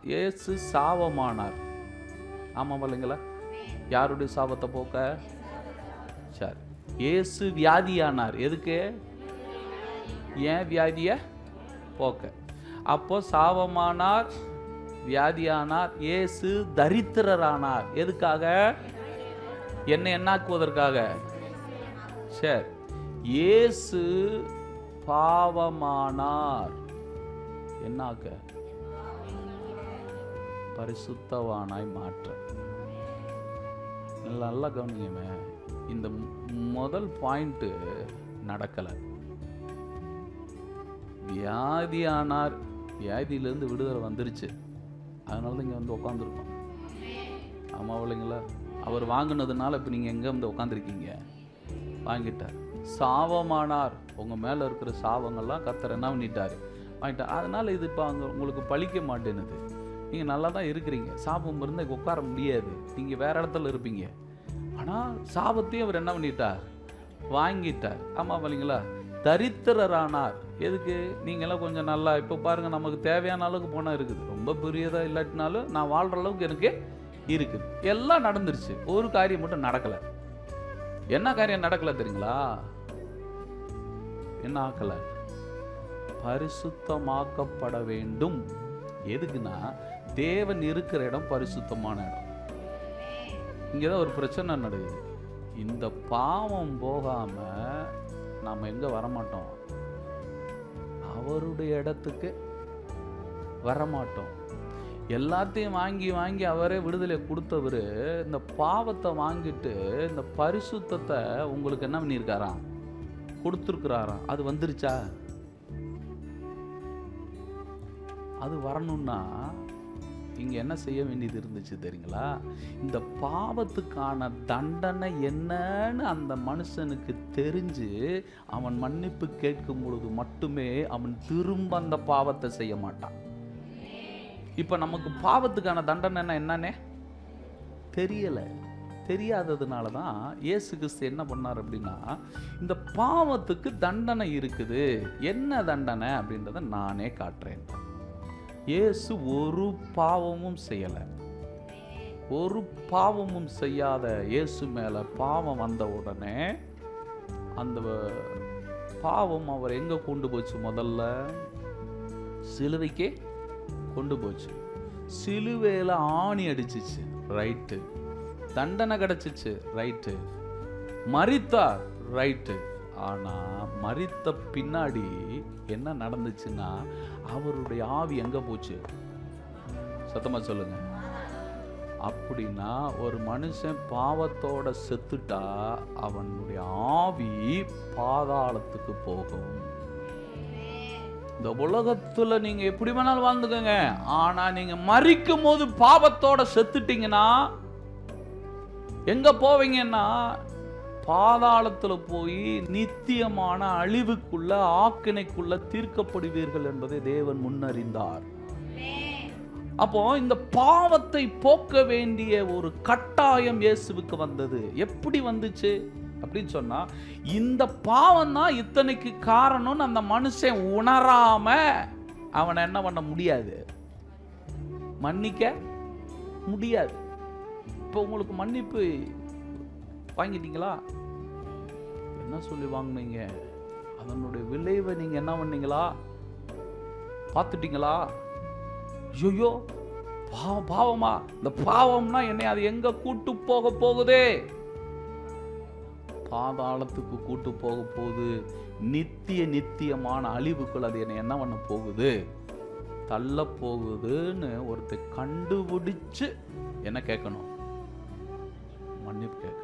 இயேசு சாபமானார். ஆமாம் இல்லைங்களா? யாருடைய சாபத்தை போக்க? சரி. இயேசு வியாதியானார். எதுக்கு? ஏன் வியாதிய போக்க. அப்போ சாபமானார், வியாதியானார். இயேசு தரித்திரரானார். எதுக்காக? என்ன என்னாக்குவதற்காக? சரி. இயேசு பாவமானார். என்னாக்க? பரிசுத்தவானாய் மாற்ற. நல்லா கவனிங்க. இந்த முதல் பாயிண்ட் நடக்கல. வியாதியானார், வியாதியிலிருந்து விடுதலை வந்துருச்சு. அதனால தான் இங்கே வந்து உட்காந்துருக்கோம். ஆமாம் இல்லைங்களா? அவர் வாங்கினதுனால இப்போ நீங்கள் எங்கே வந்து உட்காந்துருக்கீங்க? வாங்கிட்டார். சாபமானார், உங்கள் மேலே இருக்கிற சாபங்கள்லாம் கர்த்தர் என்ன பண்ணிட்டார்? வாங்கிட்டார். அதனால் இது இப்போ அங்கே உங்களுக்கு பழிக்க மாட்டேனுது. நீங்கள் நல்லா தான் இருக்கிறீங்க. சாபம் இருந்தால் உட்கார முடியாது, நீங்கள் வேறு இடத்துல இருப்பீங்க. ஆனால் சாபத்தையும் அவர் என்ன பண்ணிட்டார்? வாங்கிட்டார். ஆமாம் இல்லைங்களா? தரித்திரரானார். எதுக்கு? நீங்களாம் கொஞ்சம் நல்லா இப்போ பாருங்கள், நமக்கு தேவையான அளவுக்கு போனால் இருக்குது. ரொம்ப பெரியதாக இல்லாட்டினாலும் நான் வாழ்கிற அளவுக்கு எனக்கு இருக்குது. எல்லாம் நடந்துருச்சு. ஒரு காரியம் மட்டும் நடக்கலை. என்ன காரியம் நடக்கலை தெரியுங்களா? என்ன ஆக்கல? பரிசுத்தமாக்கப்பட வேண்டும். எதுக்குன்னா, தேவன் இருக்கிற இடம் பரிசுத்தமான இடம். இங்கதான் ஒரு பிரச்சனை நடக்குது. இந்த பாவம் போகாம நாம எங்க வரமாட்டோம்? அவருடைய இடத்துக்கு வரமாட்டோம். எல்லாத்தையும் வாங்கி வாங்கி அவரே விடுதலை கொடுத்தவர் இந்த பாவத்தை வாங்கிட்டு இந்த பரிசுத்தத்தை உங்களுக்கு என்ன பண்ணியிருக்காராம்? கொடுத்துருக்கிறாராம். அது வந்துருச்சா? அது வரணும்னா இங்க என்ன செய்ய வேண்டியது இருந்துச்சு தெரியுங்களா? இந்த பாவத்துக்கான தண்டனை என்னன்னு அந்த மனுஷனுக்கு தெரிஞ்சு அவன் மன்னிப்பு கேட்கும் பொழுது மட்டுமே அவன் திரும்ப அந்த பாவத்தை செய்ய மாட்டான். இப்ப நமக்கு பாவத்துக்கான தண்டனை என்னன்னே தெரியல. தெரியாததுனால தான் இயேசு கிறிஸ்து என்ன பண்ணார் அப்படின்னா, இந்த பாவத்துக்கு தண்டனை இருக்குது. என்ன தண்டனை அப்படின்றத நானே காட்டுறேன். இயேசு ஒரு பாவமும் செய்யலை. ஒரு பாவமும் செய்யாத இயேசு மேல பாவம் வந்த உடனே அந்த பாவம் அவர் எங்க கொண்டு போச்சு? முதல்ல சிலுவைக்கே கொண்டு போச்சு. சிலுவையில ஆணி அடிச்சிச்சு, ரைட்டு. தண்டனை கிடைச்சிச்சு, ரைட்டு. மரித்தார், ரைட்டு. ஆனா மரித்த பின்னாடி என்ன நடந்துச்சுன்னா, அவருடைய ஆவி எங்க போச்சு? சத்தமா சொல்லுங்க. அப்படின்னா ஒரு மனுஷன் பாவத்தோட செத்துட்டா அவனுடைய ஆவி பாதாளத்துக்கு போகும். இந்த உலகத்துல நீங்க எப்படி வேணாலும் வாழ்ந்துக்கங்க, ஆனா நீங்க மரிக்கும் போது பாவத்தோட செத்துட்டீங்கன்னா எங்க போவீங்கன்னா பாதாளத்துல போய் நித்தியமான அழிவுக்குள்ள, ஆக்கினைக்குள்ள தீர்க்கப்படுவீர்கள் என்பதை தேவன் முன்னறிந்தார். அப்போ இந்த பாவத்தை போக்க வேண்டிய ஒரு கட்டாயம் இயேசுவுக்கு வந்தது. எப்படி வந்துச்சு அப்படின்னு சொன்னா, இந்த பாவம் தான் இத்தனைக்கு காரணம்னு அந்த மனுஷன் உணராம அவனை என்ன பண்ண முடியாது? மன்னிக்க முடியாது. இப்போ உங்களுக்கு மன்னிப்பு வாங்கிட்டீங்களா? என்ன சொல்லி வாங்கினீங்க? அதனுடைய விளைவை நீங்க என்ன பண்ணீங்களா? பார்த்துட்டீங்களா? ஐயோ பாவமா? இந்த பாவம்னா என்னை அது எங்க கூட்டு போக போகுதே? பாதாளத்துக்கு கூட்டு போக போகுது. நித்தியமான அழிவுக்குள் அது என்னை என்ன பண்ண போகுது? தள்ள போகுதுன்னு ஒருத்தர் கண்டுபிடிச்சு என்ன கேட்கணும்? மன்னிப்பு கேட்க.